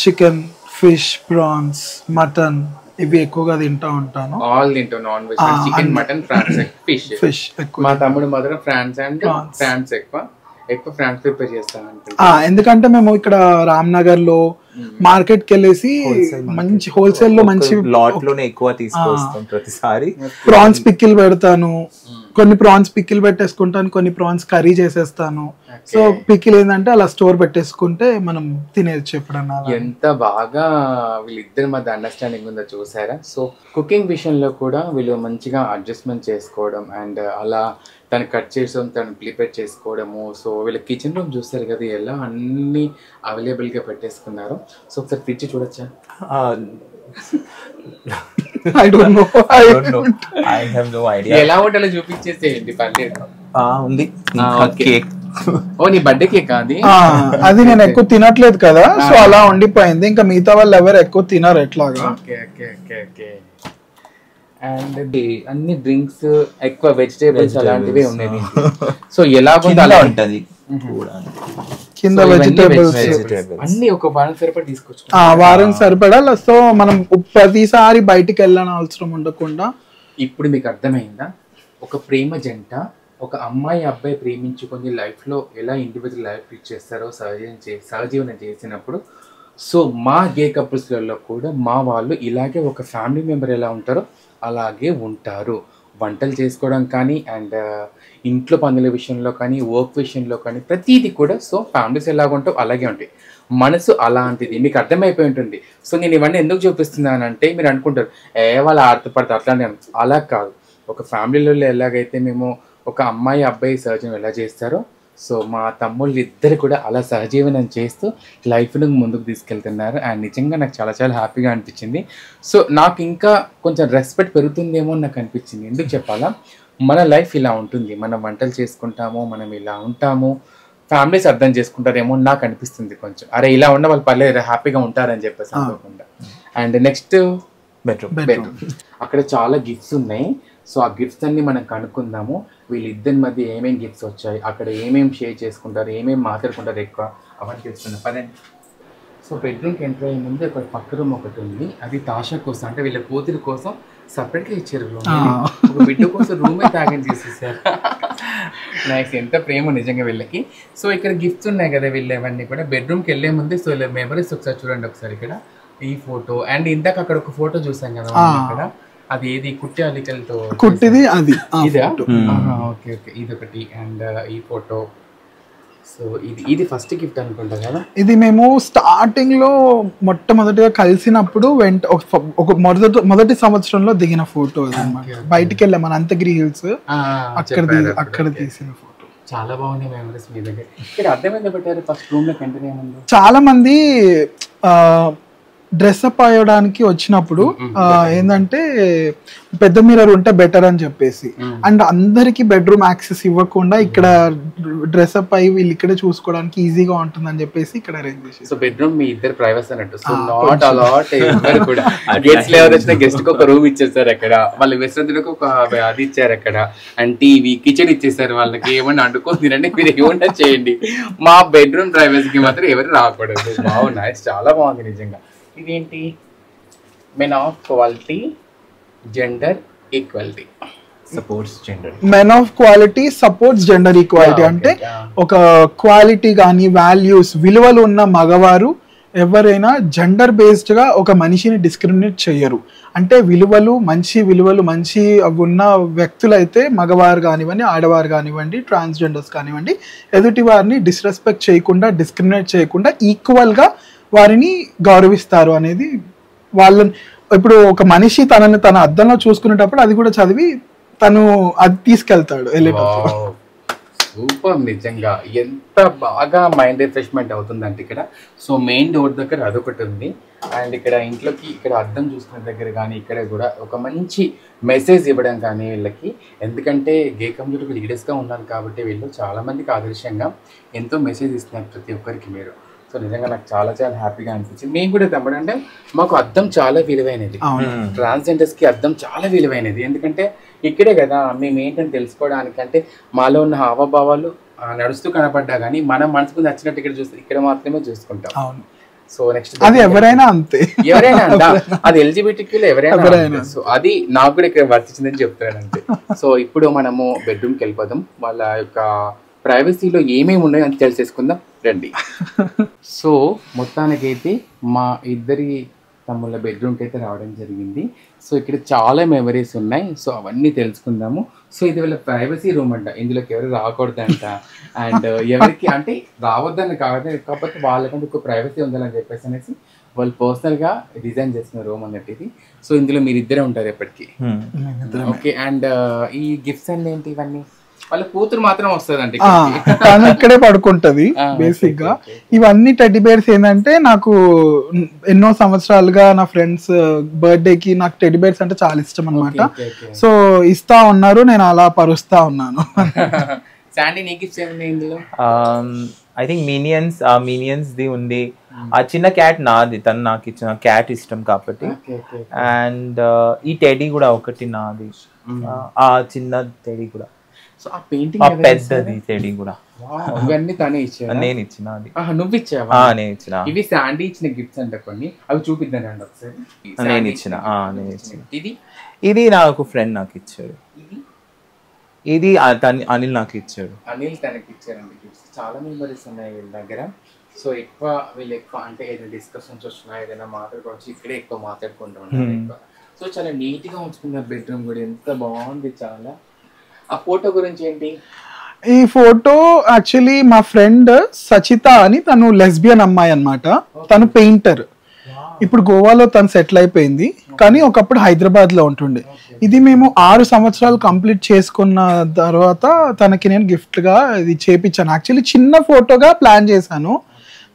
Chicken, fish, prawns, mutton ఇవి ఎక్కువగా తింటా ఉంటాను. ఆల్ తింటాను non veg, chicken, mutton, prawns, fish ఎక్కువ. మా తమ్ముడు మాత్రం ఫ్రాన్స్ అండ్ ఫ్రాన్స్ ఎక్కువ ఫ్రాన్స్ ప్రిపేర్ చేస్తాను. ఎందుకంటే మేము ఇక్కడ రామ్నగర్ లో మార్కెట్ కి వెళ్ళేసి మంచి హోల్సేల్ లో మంచి లాట్ లోనే ఎక్కువ తీసుకొస్తాం ప్రతిసారి. ప్రాన్స్ పికిల్ పెడతాను, కొన్ని ప్రాన్స్ పికిల్ పెట్టేసుకుంటాను, కొన్ని ప్రాన్స్ కర్రీ చేసేస్తాను. సో పికిల్ ఏంటంటే అలా స్టోర్ పెట్టేసుకుంటే మనం తినేది ఎప్పుడన్నా. ఎంత బాగా వీళ్ళిద్దరి మధ్య అండర్స్టాండింగ్ ఉందో చూసారా. సో కుకింగ్ విషయంలో కూడా వీళ్ళు మంచిగా అడ్జస్ట్మెంట్ చేసుకోవడం అండ్ అలా తను కట్ చేయడం, తను ప్రిపేర్ చేసుకోవడము. సో వీళ్ళ కిచెన్ రూమ్ చూస్తారు కదా ఎలా అన్ని అవైలబుల్గా పెట్టేసుకున్నారు. సో ఒకసారి తెచ్చి చూడొచ్చా? ఎలా ఉండాలో చూపించేసేయండి పర్లేదు. ఉంది ఓ నీ బర్త్డే కేక్ అది? అది నేను ఎక్కువ తినట్లేదు కదా, సో అలా ఉండిపోయింది. ఇంకా మిగతా వాళ్ళు ఎవరు ఎక్కువ తినరు ఎట్లాగా. అండ్ అన్ని డ్రింక్స్ ఎక్కువ వెజిటేబుల్స్ అలాంటివి ఉన్నాయి. సో ఎలా ఉంటది కింద వెజిటేబుల్స్ అన్ని ఒక వారం సరిపడా తీసుకొచ్చు. వారం సరిపడా. సో మనం ప్రతిసారి బయటికి వెళ్ళని అవసరం ఉండకుండా. ఇప్పుడు మీకు అర్థమైందా? ఒక ప్రేమ జంట, ఒక అమ్మాయి అబ్బాయి ప్రేమించుకొని లైఫ్లో ఎలా ఇండివిజువల్ లైఫ్ లీడ్ చేస్తారో సహజీవనం చేసినప్పుడు, సో మా గే కపుల్స్లలో కూడా మా వాళ్ళు ఇలాగే ఒక ఫ్యామిలీ మెంబర్ ఎలా ఉంటారో అలాగే ఉంటారు. వంటలు చేసుకోవడం కానీ అండ్ ఇంట్లో పనుల విషయంలో కానీ వర్క్ విషయంలో కానీ ప్రతిదీ కూడా. సో ఫ్యామిలీస్ ఎలాగ ఉంటావు అలాగే ఉంటాయి. మనసు అలాంటిది, మీకు అర్థమైపోయి ఉంటుంది. సో నేను ఇవన్నీ ఎందుకు చూపిస్తున్నానంటే మీరు అనుకుంటారు వాళ్ళు ఆడపడతారు అట్లానే. అలా కాదు. ఒక ఫ్యామిలీలో ఎలాగైతే మేము ఒక అమ్మాయి అబ్బాయి సహజీవనం ఎలా చేస్తారో, సో మా తమ్ముళ్ళు ఇద్దరు కూడా అలా సహజీవనం చేస్తూ లైఫ్ను ముందుకు తీసుకెళ్తున్నారు. అండ్ నిజంగా నాకు చాలా చాలా హ్యాపీగా అనిపించింది. సో నాకు ఇంకా కొంచెం రెస్పెక్ట్ పెరుగుతుందేమో అని నాకు అనిపించింది. ఎందుకు చెప్పాలా, మన లైఫ్ ఇలా ఉంటుంది, మనం వంటలు చేసుకుంటాము, మనం ఇలా ఉంటాము, ఫ్యామిలీస్ అర్థం చేసుకుంటారేమో నాకు అనిపిస్తుంది కొంచెం. అరే ఇలా ఉన్న వాళ్ళు పర్లేదు హ్యాపీగా ఉంటారని చెప్పేసి అనుకోకుండా. And next bedroom. అక్కడ చాలా గిఫ్ట్స్ ఉన్నాయి. సో ఆ గిఫ్ట్స్ అన్ని మనం కనుక్కుందాము. వీళ్ళిద్దరి మధ్య ఏమేమి గిఫ్ట్స్ వచ్చాయి, అక్కడ ఏమేమి షేర్ చేసుకుంటారు, ఏమేమి మాట్లాడుకుంటారు ఎక్కువ, అవన్నీ తెలుసుకుందాం పదండి. సో బెడ్రూమ్కి ఎంటర్ అయ్యే ముందు ఒక పక్క రూమ్ ఒకటి ఉంది, అది తాషా కోసం అంటే వీళ్ళ కూతురు కోసం సపరేట్గా ఇచ్చారు రూమ్. ఒక బిడ్డ కోసం రూమే త్యాగం చేసేసారు. నైస్, ఎంత ప్రేమ నిజంగా వీళ్ళకి. సో ఇక్కడ గిఫ్ట్స్ ఉన్నాయి కదా వీళ్ళవన్నీ కూడా. బెడ్రూమ్కి వెళ్ళే ముందే సో ఇలా మెమరీస్ ఒకసారి చూడండి. ఒకసారి ఇక్కడ ఈ ఫోటో అండ్ ఇందాక అక్కడ ఒక ఫోటో చూసాం కదా ఇక్కడ, అది ఏది కుట్టి అలికలతో కుట్టిది అది ఇదా? ఓకే ఓకే, ఇది ఒకటి. అండ్ ఈ ఫోటో. సో ఇది ఫస్ట్ గిఫ్ట్ అనుకుంటా కదా. ఇది మేము స్టార్టింగ్ లో మొట్టమొదటిగా కలిసినప్పుడు ఒక మొదటి సంవత్సరంలో దిగిన ఫోటో అన్నమాట. బయటికి వెళ్ళాం మన అంతగిరి హిల్స్, అక్కడ తీసిన ఫోటో. చాలా బాగున్నాయి మెమరీస్ మీ దగ్గర. ఇక్కడ అర్థం ఎంత పెట్టారు ఫస్ట్ రూమ్ లోకి ఎంటర్ అయ్యే చాలా మంది డ్రెస్అప్ అయ్యడానికి వచ్చినప్పుడు ఏంటంటే పెద్ద మిర్రర్ ఉంటే బెటర్ అని చెప్పేసి, అండ్ అందరికి బెడ్రూమ్ యాక్సెస్ ఇవ్వకుండా ఇక్కడ డ్రెస్అప్ అయ్యి వీళ్ళు ఇక్కడే చూసుకోవడానికి ఈజీగా ఉంటుందని చెప్పేసి ఇక్కడ అరేంజ్ చేసి. సో బెడ్రూమ్ మీ ఇద్దరు ప్రైవసీ అన్నట్టు. సో నాట్ అలాట్ ఎవరు కూడా గెస్ట్ ఎవరు వచ్చిన గెస్ట్ కి ఒక రూమ్ ఇచ్చేసారు అక్కడ, వాళ్ళ విశ్రాంతులకు ఒక అది ఇచ్చారు అక్కడ, అండ్ టీవీ కిచెన్ ఇచ్చేసారు. వాళ్ళకి ఏమన్నా అనుకోతుందంటే మీరు ఏమన్నా చేయండి, మా బెడ్రూమ్ ప్రైవసీకి మాత్రం ఎవరు రాకూడదు. బాగున్నాయి, చాలా బాగుంది నిజంగా. ఇదేంటి? Men of quality gender equality supports gender. Men of quality supports gender equality అంటే ఒక క్వాలిటీ కానీ వాల్యూస్ విలువలు ఉన్న మగవారు ఎవరైనా జెండర్ బేస్డ్ గా ఒక మనిషిని డిస్క్రిమినేట్ చేయరు. అంటే మంచి విలువలు మంచి ఉన్న వ్యక్తులైతే మగవారు కానివ్వండి, ఆడవారు కానివ్వండి, ట్రాన్స్జెండర్స్ కానివ్వండి, ఎదుటి వారిని డిస్రెస్పెక్ట్ చేయకుండా, డిస్క్రిమినేట్ చేయకుండా ఈక్వల్ గా వారిని గౌరవిస్తారు అనేది వాళ్ళని. ఇప్పుడు ఒక మనిషి తనని తన అద్దంలో చూసుకునేటప్పుడు అది కూడా చదివి తను అది తీసుకెళ్తాడు వెళ్ళేటప్పుడు. సూపర్, నిజంగా ఎంత బాగా మైండ్ రిఫ్రెష్మెంట్ అవుతుందంటే ఇక్కడ. సో మెయిన్ డోర్ దగ్గర అదొకటి ఉంది, అండ్ ఇక్కడ ఇంట్లోకి ఇక్కడ అద్దం చూసుకునే దగ్గర కానీ ఇక్కడ కూడా ఒక మంచి మెసేజ్ ఇవ్వడం కానీ వీళ్ళకి. ఎందుకంటే గే కమ్యూనిటీ లీడర్స్గా ఉన్నారు కాబట్టి వీళ్ళు చాలా మందికి ఆదర్శంగా ఎంతో మెసేజ్ ఇస్తున్నారు ప్రతి ఒక్కరికి మీరు. సో నిజంగా నాకు చాలా చాలా హ్యాపీగా అనిపించింది. మేము కూడా తమ్మడంటే మాకు అద్దం చాలా విలువైనది, ట్రాన్స్జెండర్స్కి అద్దం చాలా విలువైనది. ఎందుకంటే ఇక్కడే కదా మేము ఏంటని తెలుసుకోవడానికి, అంటే మాలో ఉన్న హావభావాలు నడుస్తూ కనపడ్డా కానీ మనం మనసుకు నచ్చినట్టు ఇక్కడ మాత్రమే చూసుకుంటాం. సో నెక్స్ట్ అది ఎవరైనా అంతే, ఎవరైనా అది ఎల్జిబిటిక్యూలో ఎవరైనా. సో అది నాకు కూడా ఇక్కడ వర్తించిందని చెప్తాను అంతే. సో ఇప్పుడు మనము బెడ్రూమ్కి వెళ్ళిపోదాం, వాళ్ళ యొక్క ప్రైవసీలో ఏమేమి ఉన్నాయో అని తెలిసేసుకుందాం రండి. సో మొత్తానికైతే మా ఇద్దరి తమ్ముళ్ళ బెడ్రూమ్కి అయితే రావడం జరిగింది. సో ఇక్కడ చాలా మెమరీస్ ఉన్నాయి, సో అవన్నీ తెలుసుకుందాము. సో ఇది వీళ్ళ ప్రైవసీ రూమ్ అంట, ఇందులోకి ఎవరు రాకూడదంట. అండ్ ఎవరికి అంటే రావద్దని కాకపోతే వాళ్ళకంటే ఒక ప్రైవసీ ఉండాలని చెప్పేసి అనేసి వాళ్ళు పర్సనల్గా డిజైన్ చేసిన రూమ్ అన్నట్టు ఇది. సో ఇందులో మీరు ఇద్దరే ఉంటారు ఎప్పటికీ. ఓకే, అండ్ ఈ గిఫ్ట్స్ అన్నీ ఏంటి? ఇవన్నీ వాళ్ళ కూతురు మాత్రం వస్తుంది, తను ఇక్కడే పడుకుంటది బేసిక్ గా. ఇవన్నీ టెడ్డీ బేర్స్ ఏంటంటే నాకు ఎన్నో సంవత్సరాలుగా నా ఫ్రెండ్స్ బర్త్డే కి నాకు టెడ్డీ బేర్స్ అంటే చాలా ఇష్టం అనమాట. సో ఇస్తా ఉన్నారు, నేను అలా పరుస్తా ఉన్నాను. శాండీ నీ గిఫ్ట్స్ ఏముంది ఇందులో? ఐ థింక్ మినియన్స్ ది ఉంది. ఆ చిన్న క్యాట్ నాది, తను నాకు ఇచ్చిన క్యాట్ ఇష్టం కాబట్టి. అండ్ ఈ టెడీ కూడా ఒకటి నాది, ఆ చిన్న టెడీ కూడా. సో ఆ పెయింటింగ్ పెద్దది టెడీ కూడా ఇవన్నీ తనే ఇచ్చా, నేను ఇచ్చిన. అది నువ్వు ఇచ్చావా? నేను ఇచ్చిన. ఇవి శాండీ ఇచ్చిన గిఫ్ట్స్ అంటే కొన్ని, అవి చూపిద్దానండి ఒకసారి. నేను ఇచ్చిన. ఇది నాకు ఫ్రెండ్ నాకు ఇచ్చాడు. ఇది అనిల్ నాకు ఇచ్చాడు. అనిల్ తనకి ఇచ్చారండి గిఫ్ట్స్. చాలా మెమరీస్ ఉన్నాయి వీళ్ళ దగ్గర. సో వీళ్ళు ఎక్కువ అంటే ఏదైనా డిస్కషన్స్ వచ్చినా ఏదైనా మాట్లాడుకోవచ్చు, ఇక్కడే ఎక్కువ మాట్లాడుకుంటూ ఉంటారు ఎక్కువ. సో చాలా నీట్ గా ఉంచుకున్నారు బెడ్రూమ్ కూడా, ఎంత బాగుంది చాలా. ఆ ఫోటో గురించి ఏంటి? ఈ ఫోటో యాక్చువల్లీ మా ఫ్రెండ్ సచిత అని, తను లెస్బియన్ అమ్మాయి అన్నమాట. తను పెయింటర్, ఇప్పుడు గోవాలో తను సెటిల్ అయిపోయింది, కానీ ఒకప్పుడు హైదరాబాద్ లో ఉంటుండే. ఇది మేము 6 సంవత్సరాలు కంప్లీట్ చేసుకున్న తర్వాత తనకి నేను గిఫ్ట్ గా ఇది చేపించాను. యాక్చువల్లీ చిన్న ఫోటోగా ప్లాన్ చేశాను,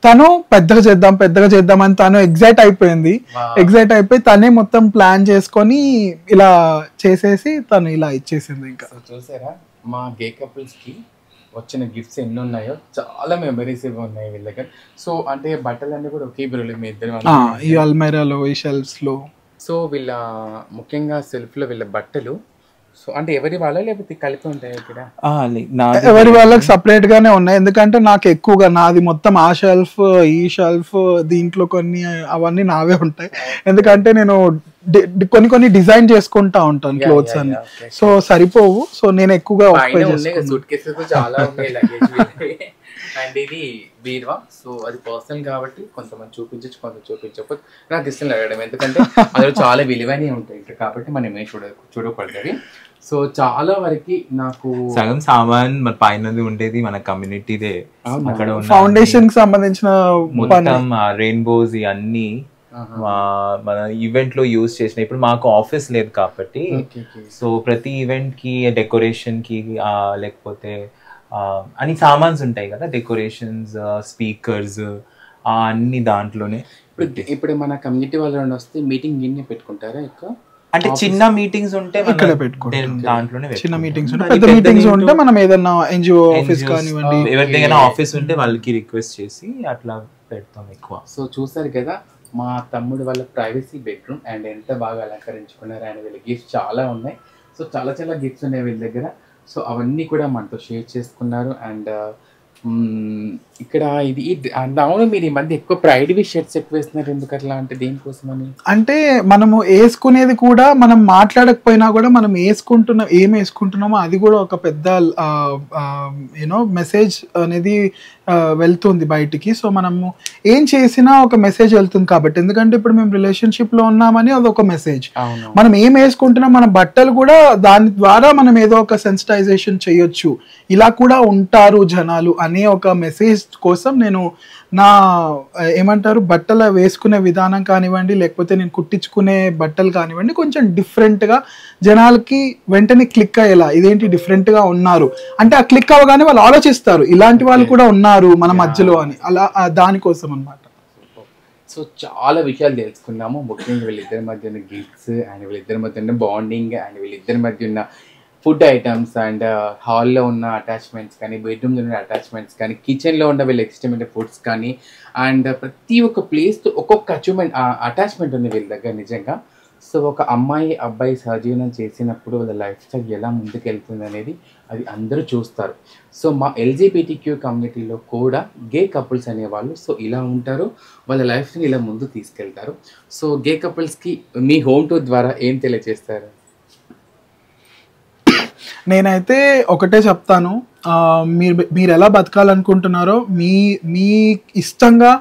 తను పెద్దగా చేద్దాం అని తను ఎగ్జైట్ అయిపోయి తనే మొత్తం ప్లాన్ చేసుకొని ఇలా చేసేసి తను ఇలా ఇచ్చేసింది. ఇంకా చూసారా మా గే కపుల్స్ కి వచ్చిన గిఫ్ట్స్ ఎన్ని ఉన్నాయో, చాలా మెమరీస్ ఉన్నాయి వీళ్ళ దగ్గర. సో అంటే బట్టలన్నీ కూడా ఒకే బరువులు మీ ఇద్దరు ఈ అల్మైరాలో, ఈ షెల్ఫ్స్ లో. సో వీళ్ళ ముఖ్యంగా సెల్ఫ్ లో వీళ్ళ బట్టలు సో అంటే ఎవరి వాళ్ళ లేకపోతే కలిపి ఉంటాయి ఇక్కడ? ఎవరి వాళ్ళకి సపరేట్ గానే ఉన్నాయి, ఎందుకంటే నాకు ఎక్కువగా నాది మొత్తం ఆ షెల్ఫ్, ఈ షెల్ఫ్, దీంట్లో కొన్ని అవన్నీ నావే ఉంటాయి. ఎందుకంటే నేను కొన్ని డిజైన్ చేసుకుంటా ఉంటాను క్లోత్స్ అన్ని, సో సరిపోవు. సో నేను ఎక్కువగా సూట్ కేసెస్ చాలా ఉన్నాయి లగేజ్. అండ్ ఇది బీరువా, సో అది పర్సనల్ కాబట్టి కొంతమంది చూపించచ్చు, కొంతమంది చూపించకపోతే నాకు ఇష్టం అడగడం, ఎందుకంటే అందులో చాలా విలువైనవి ఉంటాయి ఇక్కడ కాబట్టి మనం ఏమీ చూడకూడదు. సో చాలా వరకు నాకు సగం సామాన్ మన పైన ఉండేది మన కమ్యూనిటీదే. అక్కడ ఫౌండేషన్ కి సంబంధించిన మొత్తం రెయిన్బోస్ ఇవన్నీ మన ఈవెంట్ లో యూజ్ చేసిన. ఇప్పుడు మాకు ఆఫీస్ లేదు కాబట్టి సో ప్రతి ఈవెంట్ కి డెకరేషన్ కి లేకపోతే అన్ని సామాన్స్ ఉంటాయి కదా, డెకరేషన్స్, స్పీకర్స్, అన్ని దాంట్లోనే. ఇప్పుడు మన కమ్యూనిటీ వాళ్ళు వస్తే మీటింగ్ గిన్నె పెట్టుకుంటారా ఎక్కువ? అంటే చిన్న మీటింగ్స్ ఉంటే దాంట్లోనే, చిన్న మీటింగ్స్ ఉంటే, పెద్ద మీటింగ్స్ ఉంటే మనం ఏదైనా ఎన్జిఓ ఆఫీస్ కానివ్వండి, ఎవరిదైనా ఆఫీస్ ఉంటే వాళ్ళకి రిక్వెస్ట్ చేసి అట్లా పెడతాం ఎక్కువ. సో చూసారు కదా మా తమ్ముడు వాళ్ళ ప్రైవసీ బెడ్రూమ్ అండ్ ఎంత బాగా అలంకరించుకున్నారు. అండ్ వీళ్ళ గిఫ్ట్స్ చాలా ఉన్నాయి. సో చాలా చాలా గిఫ్ట్స్ ఉన్నాయి వీళ్ళ దగ్గర. సో అవన్నీ కూడా మనతో షేర్ చేసుకున్నారు. అండ్ ఇక్కడ ఇది అవును, మీరు ఈ మధ్య ఎక్కువ ప్రైడ్వి షర్ట్స్ ఎక్కువ వేస్తున్నారు, ఎందుకు అట్లా? అంటే దేనికోసమని? అంటే మనము వేసుకునేది కూడా మనం మాట్లాడకపోయినా కూడా మనం ఏం వేసుకుంటున్నామో అది కూడా ఒక పెద్ద మెసేజ్ అనేది వెళ్తుంది బయటికి. సో మనము ఏం చేసినా ఒక మెసేజ్ వెళ్తుంది కాబట్టి, ఎందుకంటే ఇప్పుడు మేము రిలేషన్షిప్ లో ఉన్నామని అదొక మెసేజ్. మనం ఏం వేసుకుంటున్నాం, మన బట్టలు కూడా దాని ద్వారా మనం ఏదో ఒక సెన్సిటైజేషన్ చేయొచ్చు, ఇలా కూడా ఉంటారు జనాలు అనే ఒక మెసేజ్ కోసం నేను నా ఏమంటారు బట్టల వేసుకునే విధానం కానివ్వండి, లేకపోతే నేను కుట్టించుకునే బట్టలు కానివ్వండి, కొంచెం డిఫరెంట్గా జనాలకి వెంటనే క్లిక్ అయ్యేలా, ఇదేంటి డిఫరెంట్గా ఉన్నారు అంటే ఆ క్లిక్ అవ్వగానే వాళ్ళు ఆలోచిస్తారు ఇలాంటి వాళ్ళు కూడా ఉన్నారు మన మధ్యలో అని, అలా దానికోసం అన్నమాట. సో చాలా విషయాలు తెలుసుకున్నాము, ముఖ్యంగా వీళ్ళిద్దరి మధ్య ఉన్న గిఫ్ట్స్ అండ్ వీళ్ళిద్దరి మధ్య ఉన్న బాండింగ్ అండ్ వీళ్ళిద్దరి మధ్య ఉన్న ఫుడ్ ఐటమ్స్ అండ్ హాల్లో ఉన్న అటాచ్మెంట్స్ కానీ, బెడ్రూమ్లో ఉన్న అటాచ్మెంట్స్ కానీ, కిచెన్లో ఉన్న వీళ్ళ ఇష్టమైన ఫుడ్స్ కానీ, అండ్ ప్రతి ఒక్క ప్లేస్తో ఒక్కొక్క అటాచ్మెంట్ ఉంది వీళ్ళ దగ్గర నిజంగా. సో ఒక అమ్మాయి అబ్బాయి సహజీవనం చేసినప్పుడు వాళ్ళ లైఫ్ స్టైల్ ఎలా ముందుకెళ్తుంది అనేది అది అందరూ చూస్తారు. సో మా ఎల్జీబీటీక్యూ కమ్యూనిటీలో కూడా గే కపుల్స్ అనేవాళ్ళు సో ఇలా ఉంటారు, వాళ్ళ లైఫ్ని ఇలా ముందు తీసుకెళ్తారు. సో గే కపుల్స్కి మీ హోమ్ టూర్ ద్వారా ఏం తెలియజేస్తారు? నేనైతే ఒకటే చెప్తాను, మీరు ఎలా బతకాలనుకుంటున్నారో మీ ఇష్టంగా,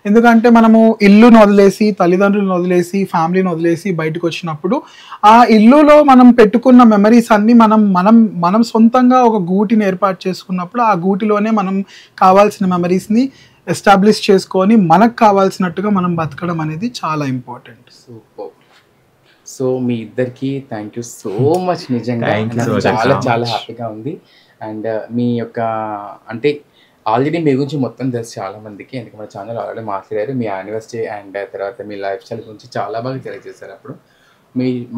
ఎందుకంటే మనము ఇల్లును వదిలేసి, తల్లిదండ్రులను వదిలేసి, ఫ్యామిలీని వదిలేసి బయటకు వచ్చినప్పుడు ఆ ఇల్లులో మనం పెట్టుకున్న మెమరీస్ అన్నీ మనం సొంతంగా ఒక గూటిని ఏర్పాటు చేసుకున్నప్పుడు ఆ గూటిలోనే మనం కావాల్సిన మెమరీస్ని ఎస్టాబ్లిష్ చేసుకొని మనకు కావాల్సినట్టుగా మనం బతకడం అనేది చాలా ఇంపార్టెంట్. సూపర్. సో మీ ఇద్దరికి థ్యాంక్ యూ సో మచ్, నిజంగా చాలా చాలా హ్యాపీగా ఉంది. అండ్ మీ యొక్క అంటే ఆల్రెడీ మీ గురించి మొత్తం తెలుసు చాలా మందికి, ఎందుకంటే మన ఛానల్ ఆల్రెడీ మాట్లాడారు. మీ యానివర్సరీ అండ్ తర్వాత మీ లైఫ్ స్టైల్ గురించి చాలా బాగా తెలియజేశారు. అప్పుడు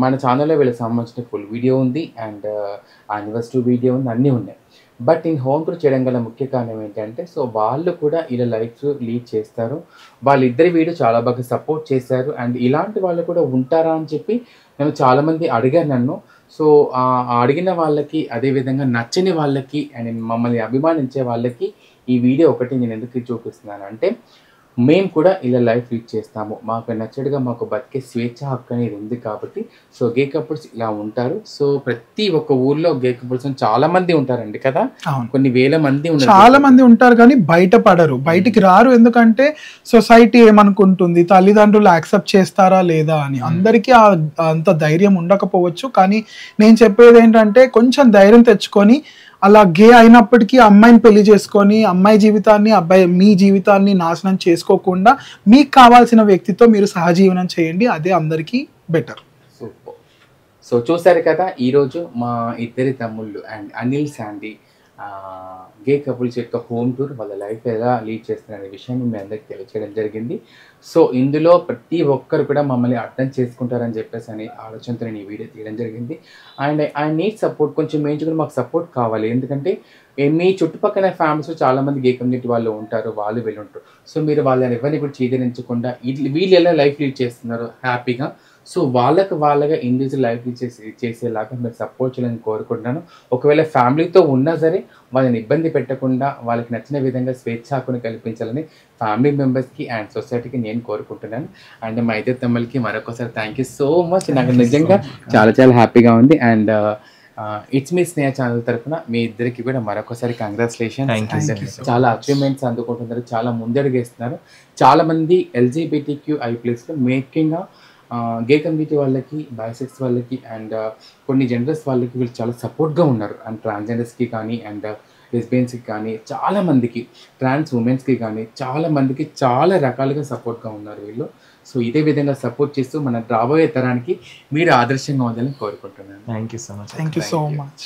మన ఛానల్లో వీళ్ళకి సంబంధించిన ఫుల్ వీడియో ఉంది అండ్ యానివర్సరీ వీడియో ఉంది, అన్నీ ఉన్నాయి. బట్ నేను హోమ్ టూర్ చేయడం గల ముఖ్య కారణం ఏంటంటే, సో వాళ్ళు కూడా ఇలా లైఫ్ లీడ్ చేస్తారు, వాళ్ళిద్దరి వీడియో చాలా బాగా సపోర్ట్ చేశారు. అండ్ ఇలాంటి వాళ్ళు కూడా ఉంటారా అని చెప్పి నేను చాలామంది అడిగారు నన్ను. సో అడిగిన వాళ్ళకి, అదేవిధంగా నచ్చని వాళ్ళకి అండ్ మమ్మల్ని అభిమానించే వాళ్ళకి ఈ వీడియో ఒకటి నేను ఎందుకు చూపిస్తున్నాను అంటే, మేము కూడా ఇలా లైఫ్ లీడ్ చేస్తాము, మాకు నచ్చడుగా మాకు బతికే స్వేచ్ఛ హక్కు అనేది ఉంది కాబట్టి. సో గే కపుల్స్ ఇలా ఉంటారు. సో ప్రతి ఒక్క ఊర్లో గే కపుల్స్ చాలా మంది ఉంటారండి కదా, కొన్ని వేల మంది ఉన్నారు, చాలా మంది ఉంటారు కానీ బయటపడరు, బయటికి రారు. ఎందుకంటే సొసైటీ ఏమనుకుంటుంది, తల్లిదండ్రులు యాక్సెప్ట్ చేస్తారా లేదా అని. అందరికీ అంత ధైర్యం ఉండకపోవచ్చు, కానీ నేను చెప్పేది ఏంటంటే కొంచెం ధైర్యం తెచ్చుకొని అలా గే అయినప్పటికీ అమ్మాయిని పెళ్లి చేసుకొని అమ్మాయి జీవితాన్ని, అబ్బాయి మీ జీవితాన్ని నాశనం చేసుకోకుండా మీకు కావాల్సిన వ్యక్తితో మీరు సహజీవనం చేయండి, అదే అందరికీ బెటర్. సూపర్. సో చూసారు కదా ఈరోజు మా ఇద్దరి తమ్ముళ్ళు and Anil Sandy gay couples యొక్క హోమ్ టూర్, వాళ్ళ లైఫ్ ఎలా లీడ్ చేస్తున్నారనే విషయాన్ని మీ అందరికి తెలియచేయడం జరిగింది. సో ఇందులో ప్రతి ఒక్కరు కూడా మమ్మల్ని అర్థం చేసుకుంటారని చెప్పేసి అని ఆలోచనతో నేను ఈ వీడియో తీయడం జరిగింది. అండ్ ఐ నీడ్ సపోర్ట్, కొంచెం మేంచి కూడా మాకు సపోర్ట్ కావాలి. ఎందుకంటే మీ చుట్టుపక్కల ఫ్యామిలీస్లో చాలామంది గే కమ్యూనిటీ వాళ్ళు ఉంటారు, వాళ్ళు వెళ్ళుంటారు. సో మీరు వాళ్ళని ఎవరిని కూడా చీదరించకుండా వీళ్ళు ఎలా లైఫ్ లీడ్ చేస్తున్నారు హ్యాపీగా, సో వాళ్ళగా ఇండివిజువల్ లైఫ్ చేసేలాగా మీరు సపోర్ట్ చేయాలని కోరుకుంటున్నాను. ఒకవేళ ఫ్యామిలీతో ఉన్నా సరే వాళ్ళని ఇబ్బంది పెట్టకుండా వాళ్ళకి నచ్చిన విధంగా స్వేచ్ఛ హక్కును కల్పించాలని ఫ్యామిలీ మెంబర్స్కి అండ్ సొసైటీకి నేను కోరుకుంటున్నాను. అండ్ మా ఇద్దరు తమ్ముళ్ళకి మరొకసారి థ్యాంక్ యూ సో మచ్. నాకు నిజంగా చాలా హ్యాపీగా ఉంది. And it's me Sneha channel తరఫున మీ ఇద్దరికి కూడా మరొకసారి కంగ్రాచులేషన్. చాలా అచీవ్మెంట్స్ అందుకుంటున్నారు, చాలా ముందడుగేస్తున్నారు. చాలామంది LGBTQI+లో ముఖ్యంగా గే కమ్యూనిటీ వాళ్ళకి, బైసెక్స్ వాళ్ళకి అండ్ కొన్ని జెండర్స్ వాళ్ళకి వీళ్ళు చాలా సపోర్ట్గా ఉన్నారు. అండ్ ట్రాన్స్జెండర్స్కి కానీ అండ్ లెస్బియన్స్కి కానీ చాలామందికి, ట్రాన్స్ ఉమెన్స్కి కానీ చాలామందికి చాలా రకాలుగా సపోర్ట్గా ఉన్నారు వీళ్ళు. సో ఇదే విధంగా సపోర్ట్ చేస్తూ మన రాబోయే తరానికి మీరు ఆదర్శంగా ఉండాలని కోరుకుంటున్నాను. Thank you so much. Thank you so much.